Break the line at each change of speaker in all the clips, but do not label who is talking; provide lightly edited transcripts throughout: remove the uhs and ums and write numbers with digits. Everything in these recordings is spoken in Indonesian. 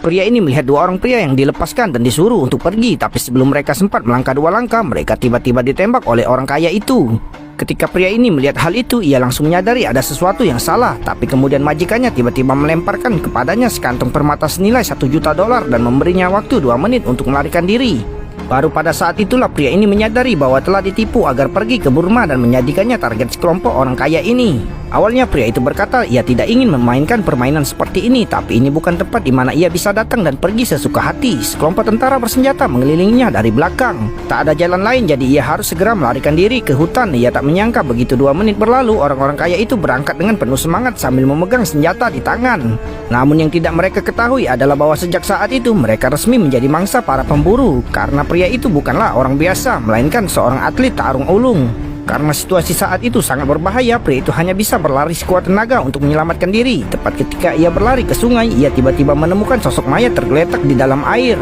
Pria ini melihat dua orang pria yang dilepaskan dan disuruh untuk pergi, tapi sebelum mereka sempat melangkah dua langkah, mereka tiba-tiba ditembak oleh orang kaya itu. Ketika pria ini melihat hal itu, ia langsung menyadari ada sesuatu yang salah, tapi kemudian majikannya tiba-tiba melemparkan kepadanya sekantong permata senilai $1 juta dan memberinya waktu 2 menit untuk melarikan diri. Baru pada saat itulah pria ini menyadari bahwa telah ditipu agar pergi ke Burma dan menjadikannya target sekelompok orang kaya ini. Awalnya pria itu berkata ia tidak ingin memainkan permainan seperti ini, tapi ini bukan tempat di mana ia bisa datang dan pergi sesuka hati. Sekelompok tentara bersenjata mengelilinginya dari belakang. Tak ada jalan lain, jadi ia harus segera melarikan diri ke hutan. Ia tak menyangka begitu 2 menit berlalu, orang-orang kaya itu berangkat dengan penuh semangat sambil memegang senjata di tangan. Namun yang tidak mereka ketahui adalah bahwa sejak saat itu mereka resmi menjadi mangsa para pemburu, karena pria itu bukanlah orang biasa, melainkan seorang atlet tarung ulung. Karena situasi saat itu sangat berbahaya, pria itu hanya bisa berlari sekuat tenaga untuk menyelamatkan diri. Tepat ketika ia berlari ke sungai, ia tiba-tiba menemukan sosok mayat tergeletak di dalam air.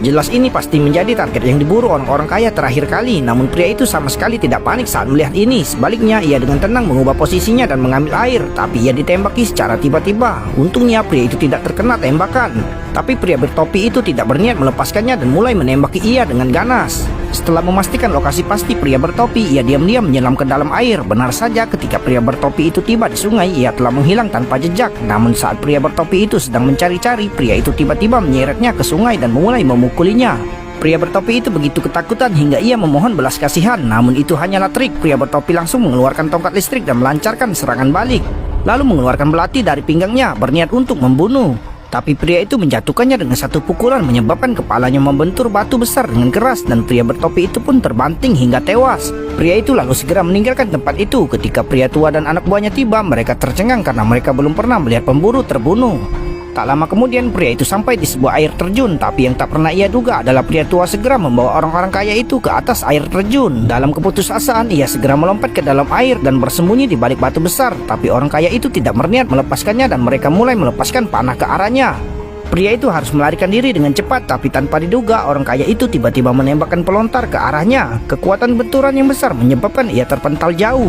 Jelas ini pasti menjadi target yang diburu orang-orang kaya terakhir kali. Namun pria itu sama sekali tidak panik saat melihat ini. Sebaliknya, ia dengan tenang mengubah posisinya dan mengambil air. Tapi ia ditembaki secara tiba-tiba. Untungnya pria itu tidak terkena tembakan. Tapi pria bertopi itu tidak berniat melepaskannya dan mulai menembaki ia dengan ganas. Setelah memastikan lokasi pasti pria bertopi, ia diam-diam menyelam ke dalam air. Benar saja, ketika pria bertopi itu tiba di sungai, ia telah menghilang tanpa jejak. Namun saat pria bertopi itu sedang mencari-cari, pria itu tiba-tiba menyeretnya ke sungai dan mulai memukulinya. Pria bertopi itu begitu ketakutan hingga ia memohon belas kasihan. Namun itu hanyalah trik. Pria bertopi langsung mengeluarkan tongkat listrik dan melancarkan serangan balik, lalu mengeluarkan belati dari pinggangnya berniat untuk membunuh. Tapi pria itu menjatuhkannya dengan satu pukulan, menyebabkan kepalanya membentur batu besar dengan keras dan pria bertopi itu pun terbanting hingga tewas. Pria itu lalu segera meninggalkan tempat itu. Ketika pria tua dan anak buahnya tiba, mereka tercengang karena mereka belum pernah melihat pemburu terbunuh. Tak lama kemudian pria itu sampai di sebuah air terjun, tapi yang tak pernah ia duga adalah pria tua segera membawa orang-orang kaya itu ke atas air terjun. Dalam keputusasaan, ia segera melompat ke dalam air dan bersembunyi di balik batu besar. Tapi orang kaya itu tidak berniat melepaskannya dan mereka mulai melepaskan panah ke arahnya. Pria itu harus melarikan diri dengan cepat, tapi tanpa diduga orang kaya itu tiba-tiba menembakkan pelontar ke arahnya. Kekuatan benturan yang besar menyebabkan ia terpental jauh.